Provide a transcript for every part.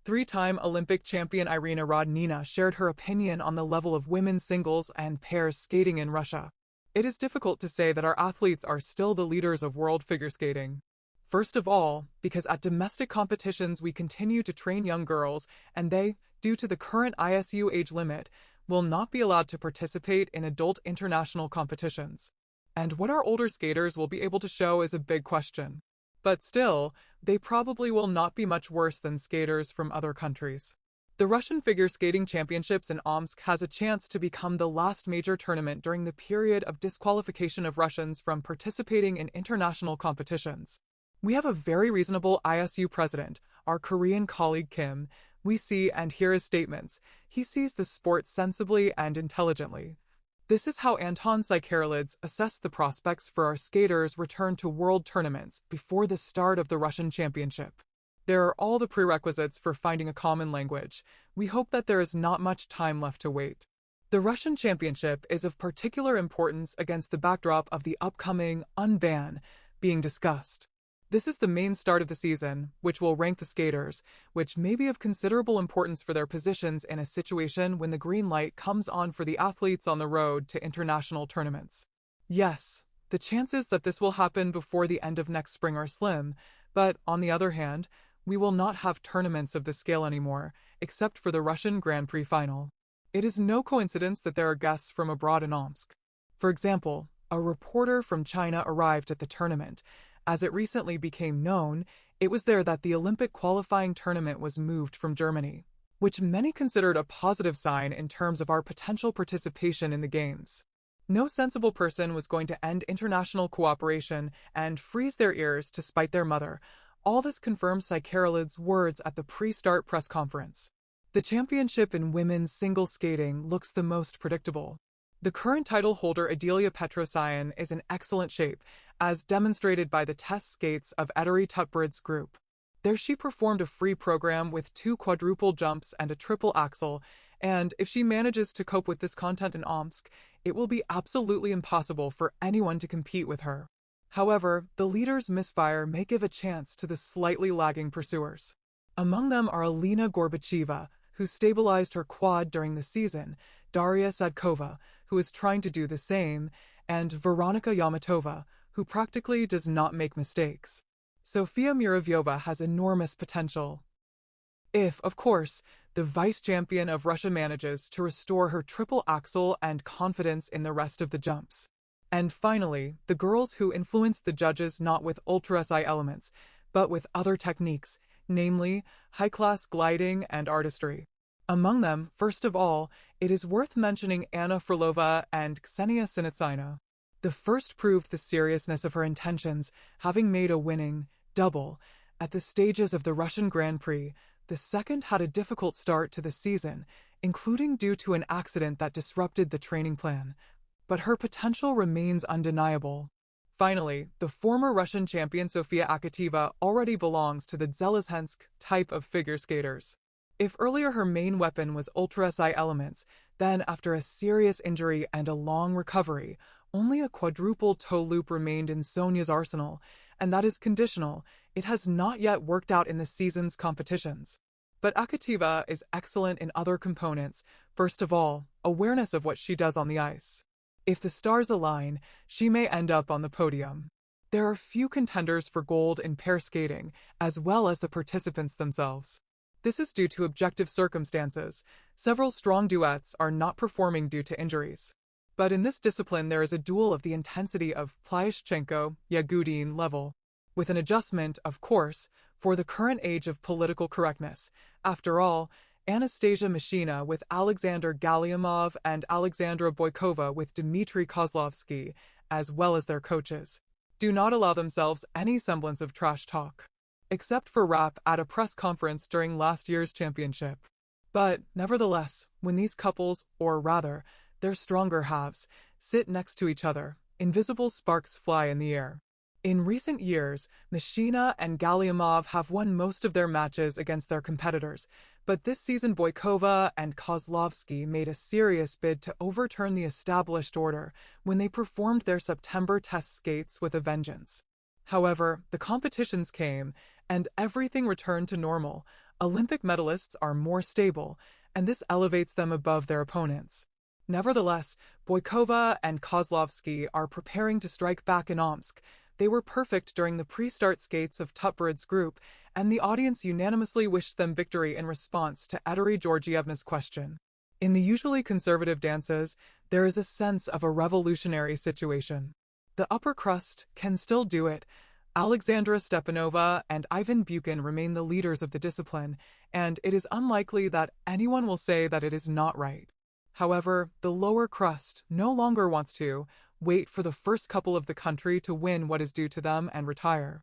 Three-time Olympic champion Irina Rodnina shared her opinion on the level of women's singles and pairs skating in Russia. It is difficult to say that our athletes are still the leaders of world figure skating. First of all, because at domestic competitions we continue to train young girls, and they, due to the current ISU age limit, will not be allowed to participate in adult international competitions. And what our older skaters will be able to show is a big question. But still, they probably will not be much worse than skaters from other countries. The Russian Figure Skating Championships in Omsk has a chance to become the last major tournament during the period of disqualification of Russians from participating in international competitions. We have a very reasonable ISU president, our Korean colleague Kim. We see and hear his statements. He sees the sport sensibly and intelligently. This is how Anton Sikarelidze assessed the prospects for our skaters' return to world tournaments before the start of the Russian Championship. There are all the prerequisites for finding a common language. We hope that there is not much time left to wait. The Russian Championship is of particular importance against the backdrop of the upcoming unban being discussed. This is the main start of the season, which will rank the skaters, which may be of considerable importance for their positions in a situation when the green light comes on for the athletes on the road to international tournaments. Yes, the chances that this will happen before the end of next spring are slim, but on the other hand, we will not have tournaments of this scale anymore, except for the Russian Grand Prix final. It is no coincidence that there are guests from abroad in Omsk. For example, a reporter from China arrived at the tournament. As it recently became known, it was there that the Olympic qualifying tournament was moved from Germany, which many considered a positive sign in terms of our potential participation in the Games. No sensible person was going to end international cooperation and freeze their ears to spite their mother. All this confirms Sikarelidze's words at the pre-start press conference. The championship in women's single skating looks the most predictable. The current title holder Adelia Petrosyan is in excellent shape, as demonstrated by the test skates of Etteri Tutberidze's group. There she performed a free program with 2 quadruple jumps and a triple axel, and if she manages to cope with this content in Omsk, it will be absolutely impossible for anyone to compete with her. However, the leader's misfire may give a chance to the slightly lagging pursuers. Among them are Alina Gorbacheva, who stabilized her quad during the season, Daria Sadkova, who is trying to do the same, and Veronika Yamatova, who practically does not make mistakes. Sofia Muravyova has enormous potential. If, of course, the vice-champion of Russia manages to restore her triple axel and confidence in the rest of the jumps. And finally, the girls who influenced the judges not with ultra-SI elements, but with other techniques, namely high-class gliding and artistry. Among them, first of all, it is worth mentioning Anna Frolova and Ksenia Sinitsina. The first proved the seriousness of her intentions, having made a winning double at the stages of the Russian Grand Prix. The second had a difficult start to the season, including due to an accident that disrupted the training plan. But her potential remains undeniable. Finally, the former Russian champion Sofia Akateva already belongs to the Zelezhensk type of figure skaters. If earlier her main weapon was ultra-SI elements, then after a serious injury and a long recovery, only a quadruple toe loop remained in Sonia's arsenal, and that is conditional. It has not yet worked out in the season's competitions. But Akateva is excellent in other components, first of all, awareness of what she does on the ice. If the stars align, she may end up on the podium. There are few contenders for gold in pair skating, as well as the participants themselves. This is due to objective circumstances. Several strong duets are not performing due to injuries. But in this discipline there is a duel of the intensity of Plyashchenko-Yagudin level, with an adjustment, of course, for the current age of political correctness. After all, Anastasia Mashina with Alexander Galyamov and Alexandra Boykova with Dmitry Kozlovsky, as well as their coaches, do not allow themselves any semblance of trash talk, except for rap at a press conference during last year's championship. But, nevertheless, when these couples, or rather, their stronger halves, sit next to each other, invisible sparks fly in the air. In recent years, Mashina and Galyamov have won most of their matches against their competitors, but this season Boykova and Kozlovsky made a serious bid to overturn the established order when they performed their September test skates with a vengeance. However, the competitions came, and everything returned to normal. Olympic medalists are more stable, and this elevates them above their opponents. Nevertheless, Boykova and Kozlovsky are preparing to strike back in Omsk. They were perfect during the pre-start skates of Tutberid's group, and the audience unanimously wished them victory in response to Edery Georgievna's question. In the usually conservative dances, there is a sense of a revolutionary situation. The upper crust can still do it. Alexandra Stepanova and Ivan Buchan remain the leaders of the discipline, and it is unlikely that anyone will say that it is not right. However, the lower crust no longer wants to wait for the first couple of the country to win what is due to them and retire.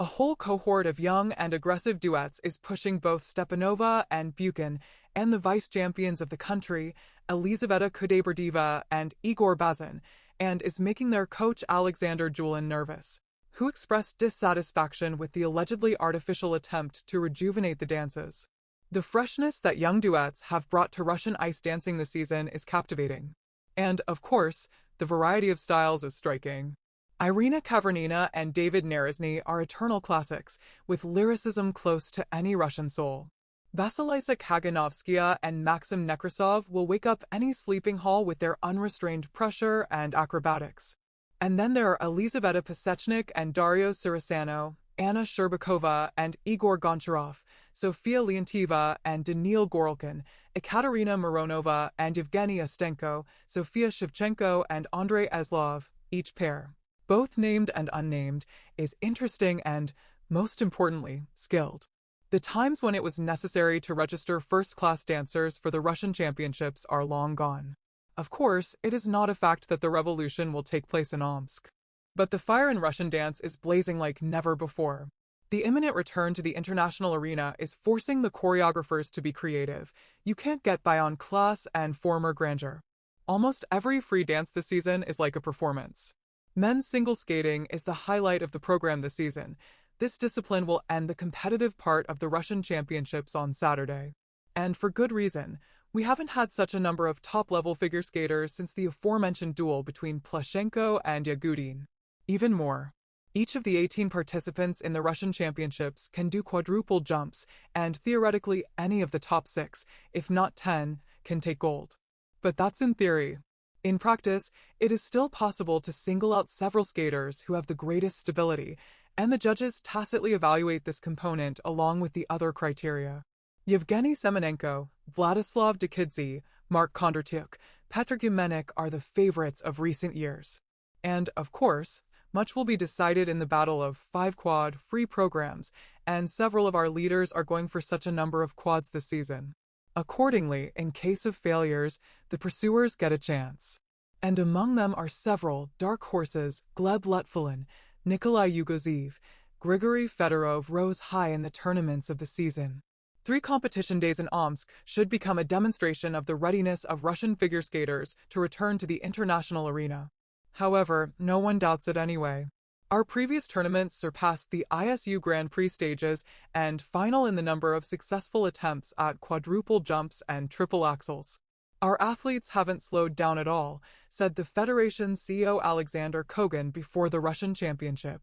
A whole cohort of young and aggressive duets is pushing both Stepanova and Buchan and the vice-champions of the country, Elizaveta Kudaiberdieva and Igor Bazin, and is making their coach Alexander Julin nervous, who expressed dissatisfaction with the allegedly artificial attempt to rejuvenate the dances. The freshness that young duets have brought to Russian ice dancing this season is captivating. And, of course, the variety of styles is striking. Irina Kavernina and David Nerezny are eternal classics, with lyricism close to any Russian soul. Vasilisa Kaganovskaya and Maxim Nekrasov will wake up any sleeping hall with their unrestrained pressure and acrobatics. And then there are Elizaveta Pasechnik and Dario Sirasano, Anna Sherbakova and Igor Goncharov, Sofia Leontьeva and Daniil Gorelkin, Ekaterina Mironova and Evgeny Ostenko, Sofia Shevchenko and Andrei Eslov, each pair, both named and unnamed, is interesting and, most importantly, skilled. The times when it was necessary to register first-class dancers for the Russian championships are long gone. Of course, it is not a fact that the revolution will take place in Omsk. But the fire in Russian dance is blazing like never before. The imminent return to the international arena is forcing the choreographers to be creative. You can't get by on class and former grandeur. Almost every free dance this season is like a performance. Men's single skating is the highlight of the program this season. This discipline will end the competitive part of the Russian championships on Saturday. And for good reason. We haven't had such a number of top-level figure skaters since the aforementioned duel between Plashenko and Yagudin. Even more, each of the 18 participants in the Russian championships can do quadruple jumps, and theoretically any of the top 6, if not 10, can take gold. But that's in theory. In practice, it is still possible to single out several skaters who have the greatest stability, and the judges tacitly evaluate this component along with the other criteria. Yevgeny Semenenko, Vladislav Dekidze, Mark Kondratyuk, Petr Gumenik are the favorites of recent years. And, of course, much will be decided in the battle of 5 quad free programs, and several of our leaders are going for such a number of quads this season. Accordingly, in case of failures, the pursuers get a chance. And among them are several dark horses. Gleb Letfulin, Nikolai Yugozev, Grigory Fedorov rose high in the tournaments of the season. 3 competition days in Omsk should become a demonstration of the readiness of Russian figure skaters to return to the international arena. However, no one doubts it anyway. Our previous tournaments surpassed the ISU Grand Prix stages and final in the number of successful attempts at quadruple jumps and triple axels. Our athletes haven't slowed down at all, said the Federation's CEO Alexander Kogan before the Russian championship.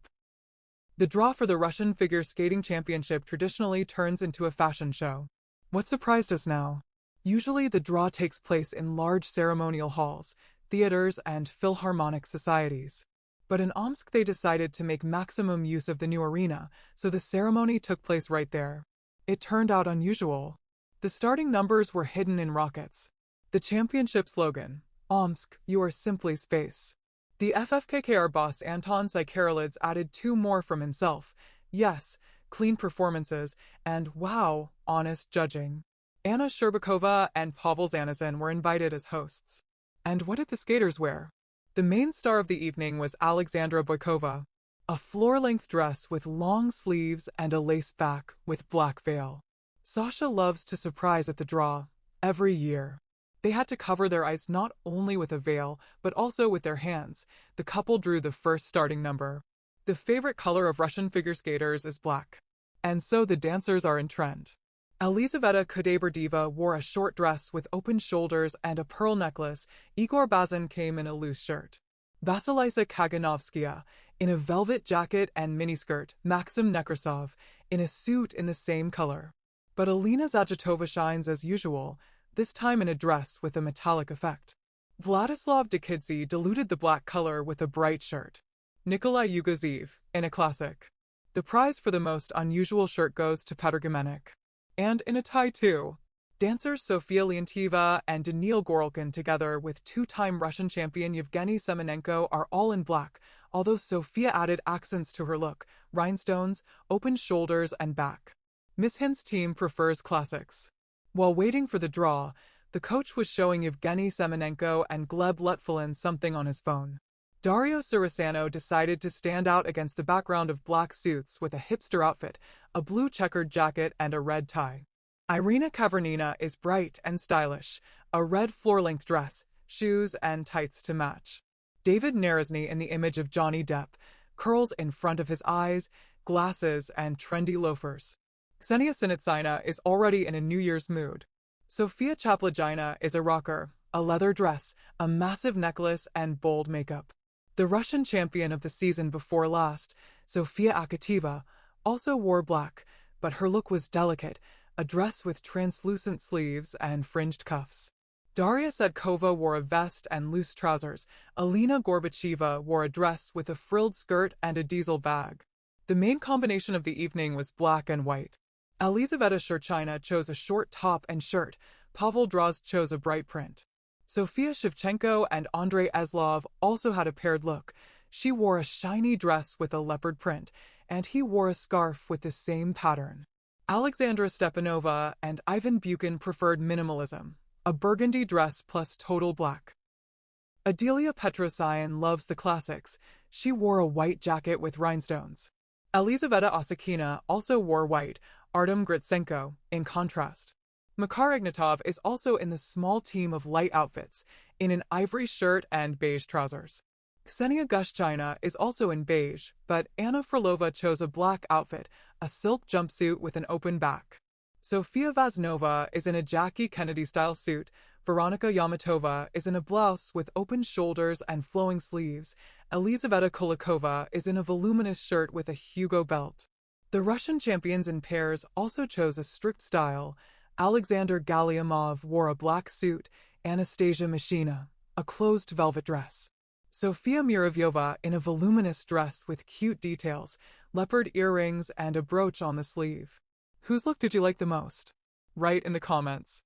The draw for the Russian Figure Skating Championship traditionally turns into a fashion show. What surprised us now? Usually the draw takes place in large ceremonial halls, theaters, and philharmonic societies. But in Omsk they decided to make maximum use of the new arena, so the ceremony took place right there. It turned out unusual. The starting numbers were hidden in rockets. The championship slogan, Omsk, you are simply space. The FFKKR boss Anton Sikarelidze added 2 more from himself. Yes, clean performances, and wow, honest judging. Anna Sherbakova and Pavel Zanizin were invited as hosts. And what did the skaters wear? The main star of the evening was Alexandra Boykova, a floor-length dress with long sleeves and a lace back with black veil. Sasha loves to surprise at the draw, every year. They had to cover their eyes not only with a veil, but also with their hands. The couple drew the first starting number. The favorite color of Russian figure skaters is black. And so the dancers are in trend. Elizaveta Kudaiberdieva wore a short dress with open shoulders and a pearl necklace. Igor Bazin came in a loose shirt. Vasilisa Kaganovskaya, In a velvet jacket and miniskirt, Maxim Nekrasov in a suit in the same color. But Alina Zajatova shines as usual, this time in a dress with a metallic effect. Vladislav Dekidze diluted the black color with a bright shirt. Nikolai Yugozev, in a classic. The prize for the most unusual shirt goes to Petr Gimenek. And in a tie too. Dancers Sofia Leontieva and Daniil Gorelkin together with two-time Russian champion Yevgeny Semenenko are all in black, although Sofia added accents to her look, rhinestones, open shoulders and back. Miss Hint's team prefers classics. While waiting for the draw, the coach was showing Yevgeny Semenenko and Gleb Letfulin something on his phone. Dario Sarasano decided to stand out against the background of black suits with a hipster outfit, a blue checkered jacket and a red tie. Irina Kavernina is bright and stylish, a red floor-length dress, shoes and tights to match. David Narezny in the image of Johnny Depp, curls in front of his eyes, glasses and trendy loafers. Ksenia Sinitsina is already in a New Year's mood. Sofia Chaplagina is a rocker, a leather dress, a massive necklace and bold makeup. The Russian champion of the season before last, Sofia Akateva, also wore black, but her look was delicate, a dress with translucent sleeves and fringed cuffs. Daria Sedkova wore a vest and loose trousers. Alina Gorbacheva wore a dress with a frilled skirt and a diesel bag. The main combination of the evening was black and white. Elizaveta Shurchina chose a short top and shirt. Pavel Drozd chose a bright print. Sofia Shevchenko and Andrei Eslov also had a paired look. She wore a shiny dress with a leopard print, and he wore a scarf with the same pattern. Alexandra Stepanova and Ivan Buchan preferred minimalism, a burgundy dress plus total black. Adelia Petrosyan loves the classics. She wore a white jacket with rhinestones. Elizaveta Osakina also wore white, Artem Gritsenko, in contrast. Makar Ignatov is also in the small team of light outfits, in an ivory shirt and beige trousers. Ksenia Gushchina is also in beige, but Anna Frolova chose a black outfit, a silk jumpsuit with an open back. Sofia Vaznova is in a Jackie Kennedy-style suit. Veronika Yamatova is in a blouse with open shoulders and flowing sleeves. Elizaveta Kulikova is in a voluminous shirt with a Hugo belt. The Russian champions in pairs also chose a strict style. Alexander Galiamov wore a black suit, Anastasia Mashina, a closed velvet dress. Sofia Muravyova in a voluminous dress with cute details, leopard earrings and a brooch on the sleeve. Whose look did you like the most? Write in the comments.